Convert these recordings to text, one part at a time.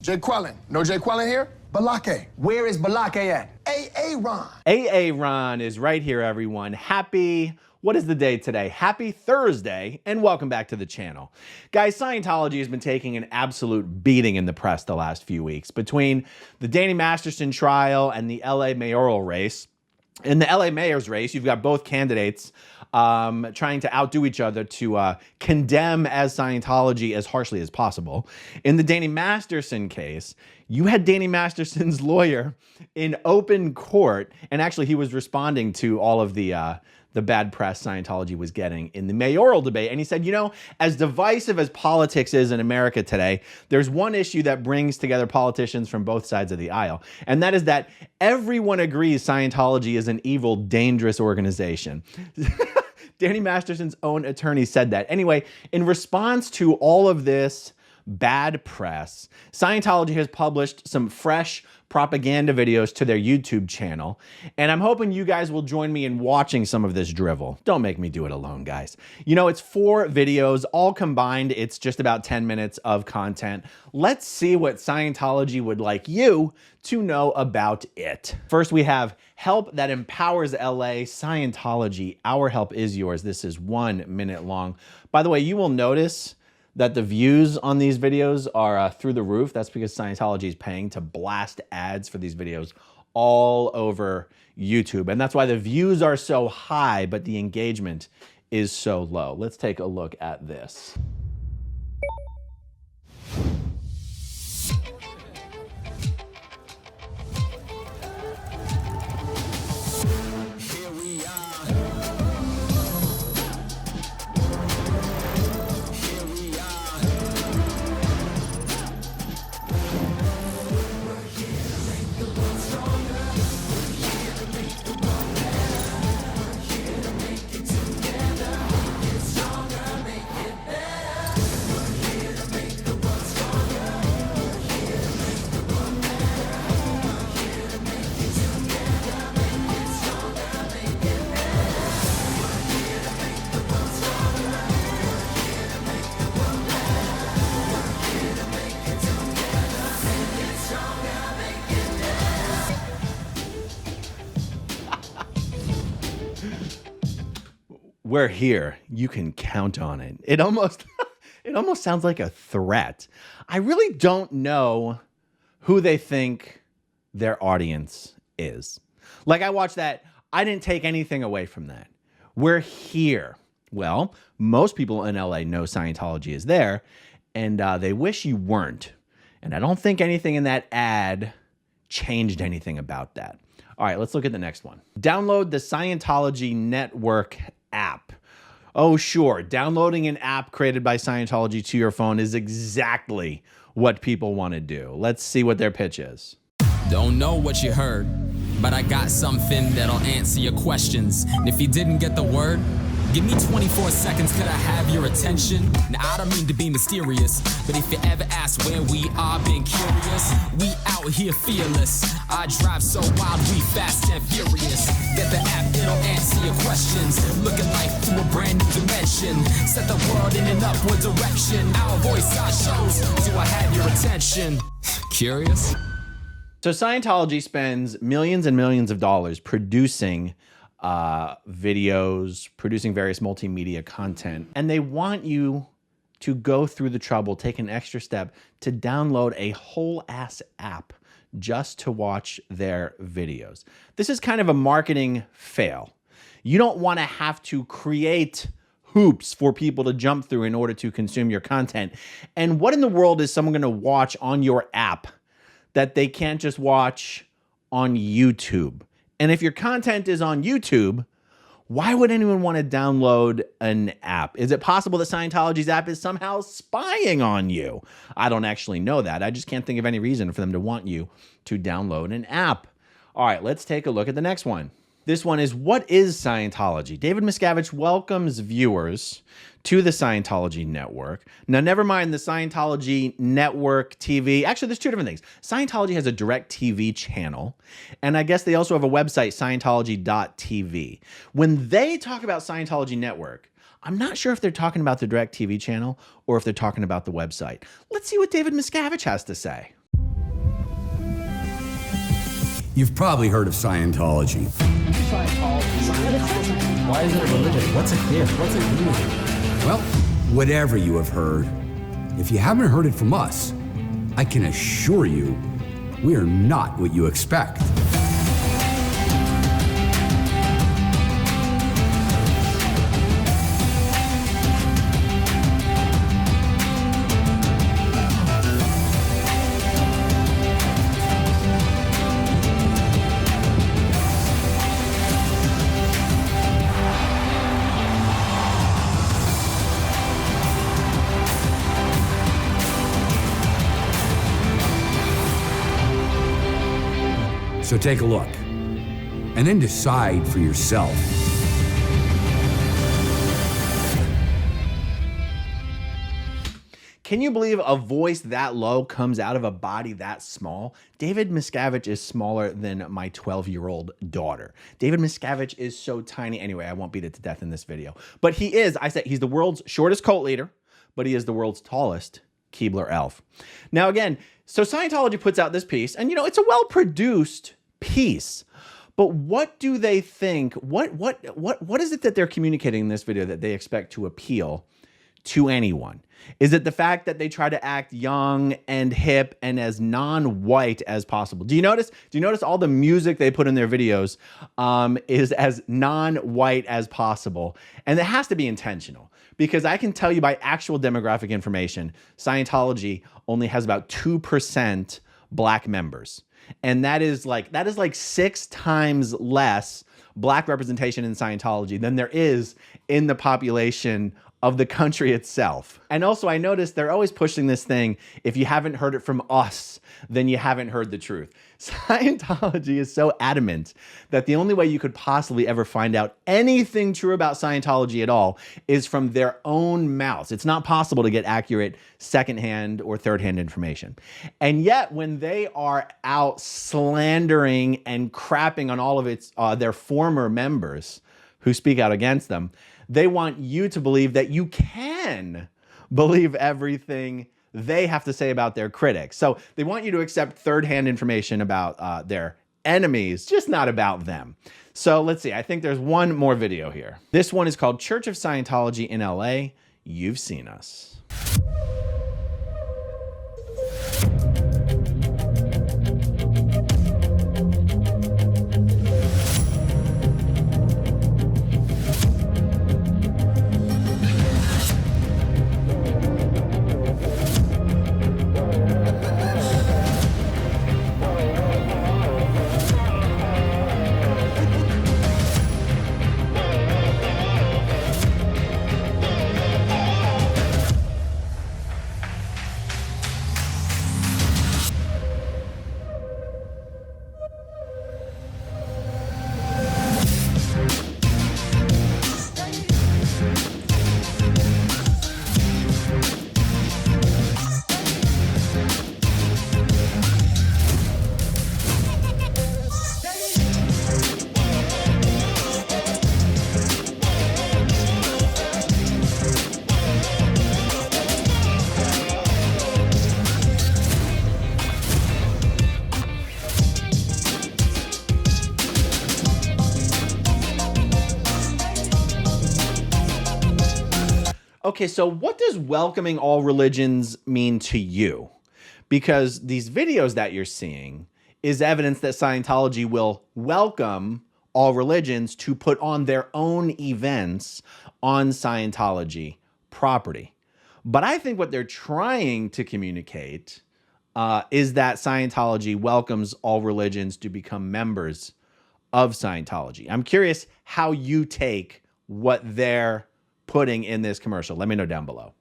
Jay Quellen. No Jay Quellen here? Balake. Where is Balake at? Ron. Ron is right here, everyone. What is the day today? Happy Thursday, and welcome back to the channel. Guys, Scientology has been taking an absolute beating in the press the last few weeks. Between the Danny Masterson trial and the LA mayoral race. In the LA mayor's race, you've got both candidates trying to outdo each other to condemn as Scientology as harshly as possible. In the Danny Masterson case, you had Danny Masterson's lawyer in open court, and actually he was responding to all of the bad press Scientology was getting in the mayoral debate. And he said, you know, as divisive as politics is in America today, there's one issue that brings together politicians from both sides of the aisle. And that is that everyone agrees Scientology is an evil, dangerous organization. Danny Masterson's own attorney said that. Anyway, in response to all of this bad press, Scientology has published some fresh propaganda videos to their YouTube channel, and I'm hoping you guys will join me in watching some of this drivel. Don't make me do it alone, guys. You know, it's 4 videos, all combined, it's just about 10 minutes of content. Let's see what Scientology would like you to know about it. First, we have Help That Empowers LA, Scientology, Our Help Is Yours. This is 1 minute long. By the way, you will notice that the views on these videos are through the roof. That's because Scientology is paying to blast ads for these videos all over YouTube. And that's why the views are so high, but the engagement is so low. Let's take a look at this. We're here. You can count on it. It almost sounds like a threat. I really don't know who they think their audience is. Like, I watched that. I didn't take anything away from that. We're here. Well, most people in LA know Scientology is there, and they wish you weren't. And I don't think anything in that ad changed anything about that. All right, let's look at the next one. Download the Scientology Network app. Oh, sure. Downloading an app created by Scientology to your phone is exactly what people want to do. Let's see what their pitch is. Don't know what you heard, but I got something that'll answer your questions. And if you didn't get the word, give me 24 seconds, could I have your attention? Now, I don't mean to be mysterious, but if you ever ask where we are, being curious, we out here fearless. I drive so wild, we fast and furious. Get the app, it'll answer your questions. Look at life through a brand new dimension. Set the world in an upward direction. Our voice, our shows, do I have your attention? Curious? So Scientology spends millions and millions of dollars producing videos, producing various multimedia content, and they want you to go through the trouble, take an extra step to download a whole ass app just to watch their videos. This is kind of a marketing fail. You don't want to have to create hoops for people to jump through in order to consume your content. And what in the world is someone going to watch on your app that they can't just watch on YouTube? And if your content is on YouTube, why would anyone want to download an app? Is it possible that Scientology's app is somehow spying on you? I don't actually know that. I just can't think of any reason for them to want you to download an app. All right, let's take a look at the next one. This one is, what is Scientology? David Miscavige welcomes viewers to the Scientology network. Now, never mind the Scientology network TV. Actually, there's 2 different things. Scientology has a direct TV channel, and I guess they also have a website, Scientology.tv. When they talk about Scientology network, I'm not sure if they're talking about the direct TV channel or if they're talking about the website. Let's see what David Miscavige has to say. You've probably heard of Scientology. Why is it a religion? What's it here? What's it do? Well, whatever you have heard, if you haven't heard it from us, I can assure you, we are not what you expect. So take a look, and then decide for yourself. Can you believe a voice that low comes out of a body that small? David Miscavige is smaller than my 12-year-old daughter. David Miscavige is so tiny. Anyway, I won't beat it to death in this video. But he is, I said, he's the world's shortest cult leader, but he is the world's tallest Keebler elf. Now again, so Scientology puts out this piece, and you know, it's a well-produced piece. But what do they think? What is it that they're communicating in this video that they expect to appeal to anyone? Is it the fact that they try to act young and hip and as non-white as possible? Do you notice all the music they put in their videos is as non-white as possible? And it has to be intentional, because I can tell you by actual demographic information, Scientology only has about 2% black members. And that is like 6 times less black representation in Scientology than there is in the population of the country itself. And also, I noticed they're always pushing this thing, if you haven't heard it from us, then you haven't heard the truth. Scientology is so adamant that the only way you could possibly ever find out anything true about Scientology at all is from their own mouths. It's not possible to get accurate secondhand or thirdhand information. And yet, when they are out slandering and crapping on all of their former members who speak out against them, they want you to believe that you can believe everything they have to say about their critics. So they want you to accept third-hand information about their enemies, just not about them. So let's see. I think there's one more video here. This one is called Church of Scientology in LA. You've seen us. Okay, so what does welcoming all religions mean to you? Because these videos that you're seeing is evidence that Scientology will welcome all religions to put on their own events on Scientology property. But I think what they're trying to communicate is that Scientology welcomes all religions to become members of Scientology. I'm curious how you take what they're putting in this commercial. Let me know down below.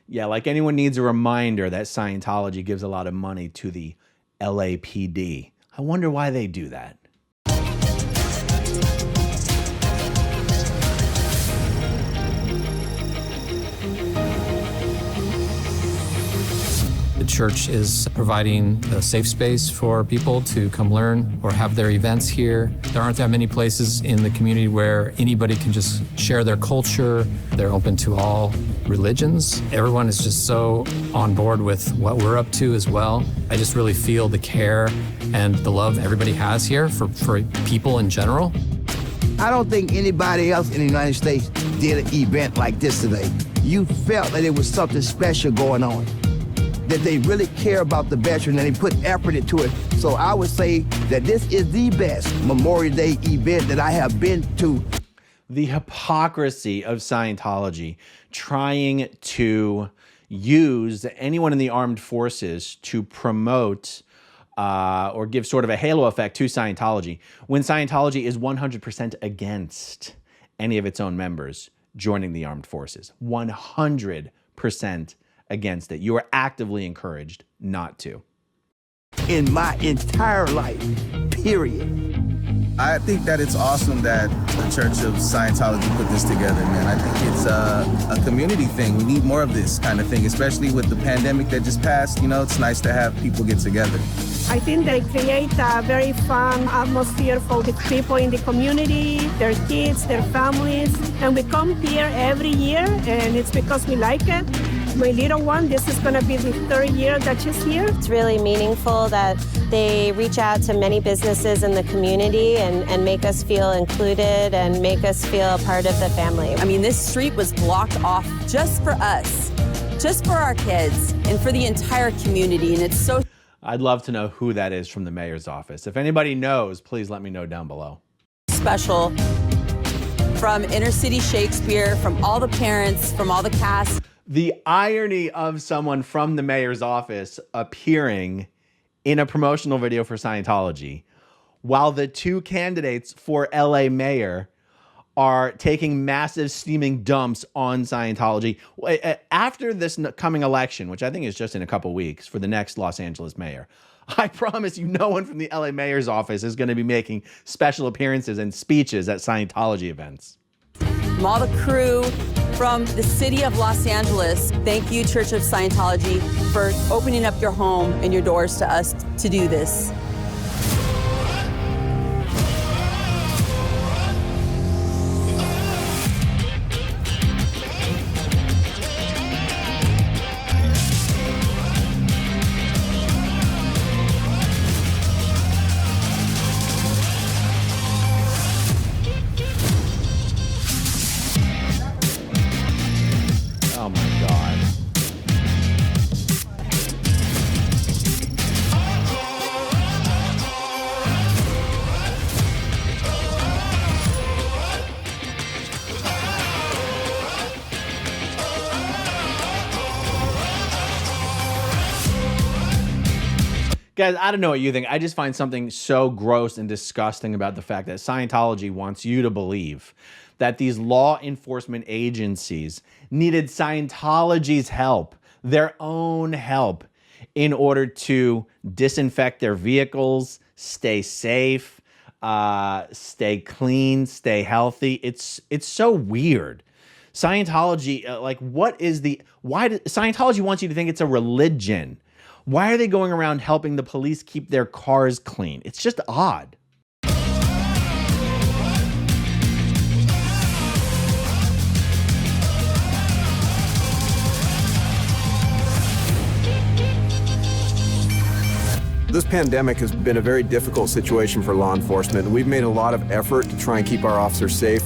Yeah, like anyone needs a reminder that Scientology gives a lot of money to the LAPD. I wonder why they do that. The church is providing a safe space for people to come learn or have their events here. There aren't that many places in the community where anybody can just share their culture. They're open to all religions. Everyone is just so on board with what we're up to as well. I just really feel the care and the love everybody has here for people in general. I don't think anybody else in the United States did an event like this today. You felt that there was something special going on, that they really care about the veteran and they put effort into it. So I would say that this is the best Memorial Day event that I have been to. The hypocrisy of Scientology trying to use anyone in the armed forces to promote or give sort of a halo effect to Scientology, when Scientology is 100% against any of its own members joining the armed forces. 100% against it. You are actively encouraged not to. In my entire life, period. I think that it's awesome that the Church of Scientology put this together, man. I think it's a community thing. We need more of this kind of thing, especially with the pandemic that just passed. You know, it's nice to have people get together. I think they create a very fun atmosphere for the people in the community, their kids, their families. And we come here every year, and it's because we like it. My little one, this is going to be the 3rd year that she's here. It's really meaningful that they reach out to many businesses in the community and make us feel included and make us feel a part of the family. I mean, this street was blocked off just for us, just for our kids, and for the entire community, and it's so... I'd love to know who that is from the mayor's office. If anybody knows, please let me know down below. special. From Inner City Shakespeare, from all the parents, from all the cast. The irony of someone from the mayor's office appearing in a promotional video for Scientology, while the two candidates for LA mayor are taking massive steaming dumps on Scientology. After this coming election, which I think is just in a couple weeks for the next Los Angeles mayor, I promise you no one from the LA mayor's office is going to be making special appearances and speeches at Scientology events. From all the crew, from the city of Los Angeles, thank you, Church of Scientology, for opening up your home and your doors to us to do this. Oh my God. Guys, I don't know what you think. I just find something so gross and disgusting about the fact that Scientology wants you to believe that these law enforcement agencies needed Scientology's help, their own help, in order to disinfect their vehicles, stay safe, stay clean, stay healthy. It's so weird. Scientology, Scientology wants you to think it's a religion. Why are they going around helping the police keep their cars clean? It's just odd. This pandemic has been a very difficult situation for law enforcement. We've made a lot of effort to try and keep our officers safe.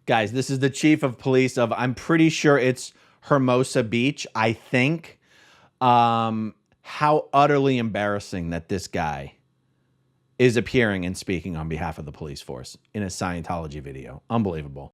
Guys, this is the chief of police of, I'm pretty sure it's Hermosa Beach, I think. How utterly embarrassing that this guy is appearing and speaking on behalf of the police force in a Scientology video. Unbelievable.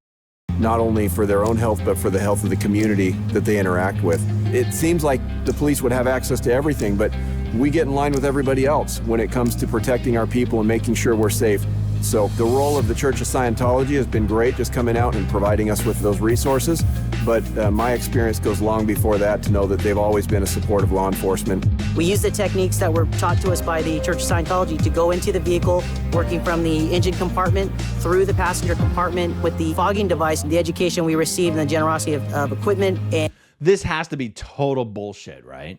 Not only for their own health, but for the health of the community that they interact with. It seems like the police would have access to everything, but we get in line with everybody else when it comes to protecting our people and making sure we're safe. So the role of the Church of Scientology has been great, just coming out and providing us with those resources. But my experience goes long before that to know that they've always been a support of law enforcement. We use the techniques that were taught to us by the Church of Scientology to go into the vehicle, working from the engine compartment through the passenger compartment with the fogging device, the education we received and the generosity of equipment. And this has to be total bullshit, right?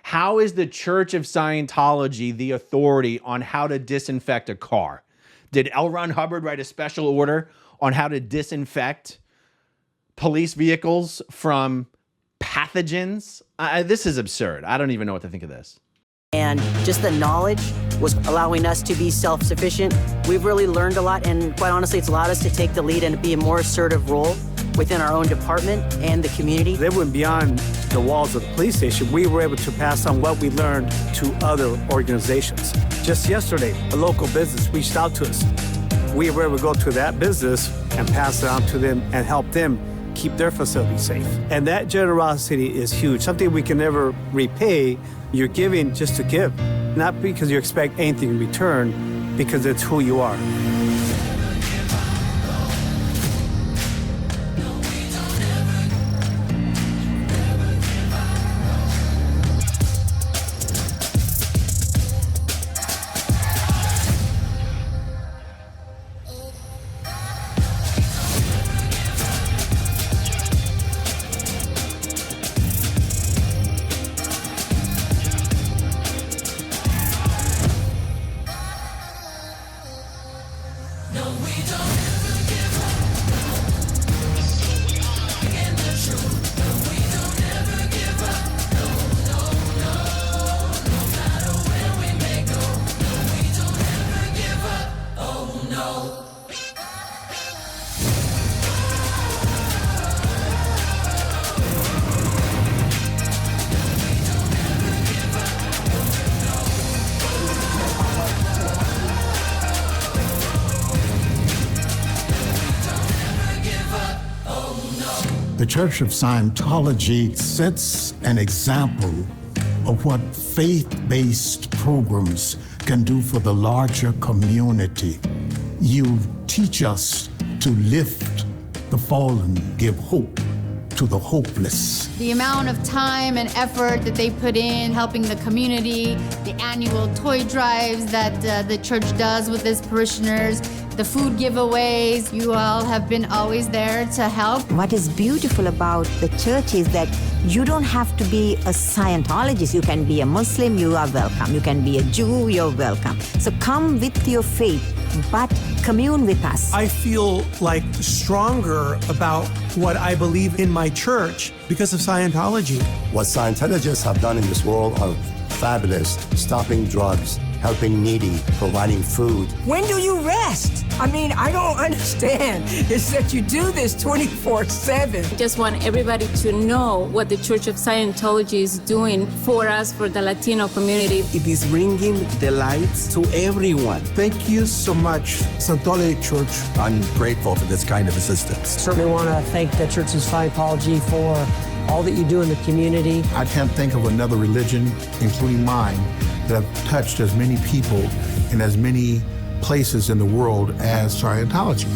How is the Church of Scientology the authority on how to disinfect a car? Did L. Ron Hubbard write a special order on how to disinfect police vehicles from pathogens? This is absurd. I don't even know what to think of this. And just the knowledge was allowing us to be self-sufficient. We've really learned a lot, and quite honestly, it's allowed us to take the lead and be a more assertive role within our own department and the community. They went beyond the walls of the police station. We were able to pass on what we learned to other organizations. Just yesterday, a local business reached out to us. We were able to go to that business and pass it on to them and help them keep their facility safe. And that generosity is huge, something we can never repay. You're giving just to give, not because you expect anything in return, because it's who you are. The Church of Scientology sets an example of what faith-based programs can do for the larger community. You teach us to lift the fallen, give hope to the hopeless. The amount of time and effort that they put in helping the community, the annual toy drives that the church does with its parishioners, the food giveaways, you all have been always there to help. What is beautiful about the church is that you don't have to be a Scientologist. You can be a Muslim, you are welcome. You can be a Jew, you're welcome. So come with your faith, but commune with us. I feel like stronger about what I believe in my church because of Scientology. What Scientologists have done in this world are fabulous. Stopping drugs, helping needy, providing food. When do you rest? I mean, I don't understand. It's that you do this 24/7. I just want everybody to know what the Church of Scientology is doing for us, for the Latino community. It is bringing the lights to everyone. Thank you so much, Scientology Church. I'm grateful for this kind of assistance. Certainly want to thank the Church of Scientology for all that you do in the community. I can't think of another religion, including mine, that have touched as many people in as many places in the world as Scientology.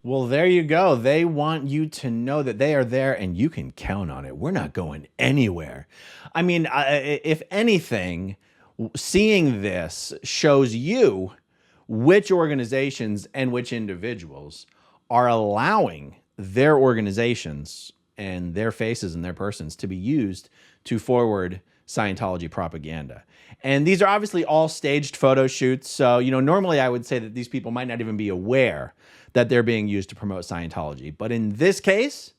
Well, there you go. They want you to know that they are there and you can count on it. We're not going anywhere. I mean, if anything, seeing this shows you which organizations and which individuals are allowing their organizations and their faces and their persons to be used to forward Scientology propaganda. And these are obviously all staged photo shoots. So, normally I would say that these people might not even be aware that they're being used to promote Scientology. But in this case,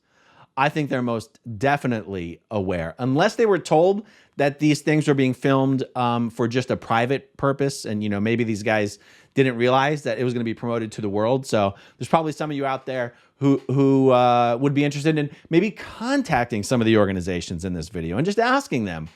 I think they're most definitely aware, unless they were told that these things were being filmed for just a private purpose. And, you know, maybe these guys didn't realize that it was going to be promoted to the world. So there's probably some of you out there who would be interested in maybe contacting some of the organizations in this video and just asking them,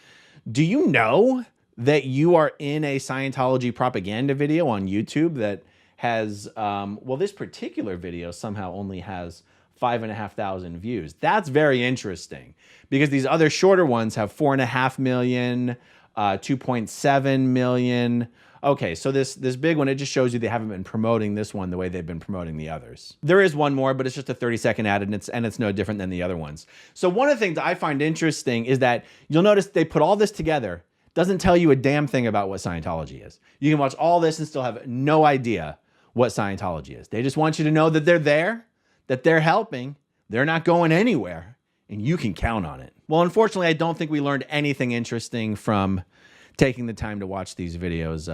do you know that you are in a Scientology propaganda video on YouTube that has, well, this particular video somehow only has 5,500 views. That's very interesting because these other shorter ones have 4.5 million, 2.7 million. Okay, so this big one, it just shows you they haven't been promoting this one the way they've been promoting the others. There is one more, but it's just a 30-second ad, and it's no different than the other ones. So one of the things I find interesting is that you'll notice they put all this together. Doesn't tell you a damn thing about what Scientology is. You can watch all this and still have no idea what Scientology is. They just want you to know that they're there, that they're helping, they're not going anywhere, and you can count on it. Well, unfortunately, I don't think we learned anything interesting from taking the time to watch these videos,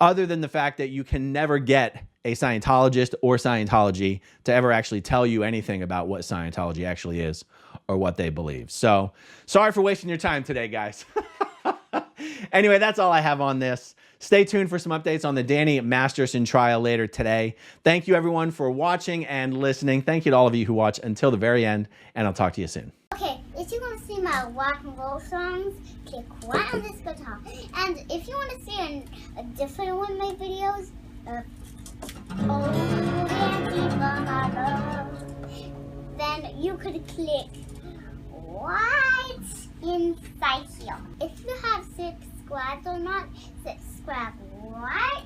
other than the fact that you can never get a Scientologist or Scientology to ever actually tell you anything about what Scientology actually is or what they believe. So, sorry for wasting your time today, guys. Anyway, that's all I have on this. Stay tuned for some updates on the Danny Masterson trial later today. Thank you, everyone, for watching and listening. Thank you to all of you who watch until the very end, and I'll talk to you soon. Okay, if you want to see my rock and roll songs, click right on this guitar. And if you want to see a different one of my videos, then you could click right inside here. If you have subscribed or not, subscribe right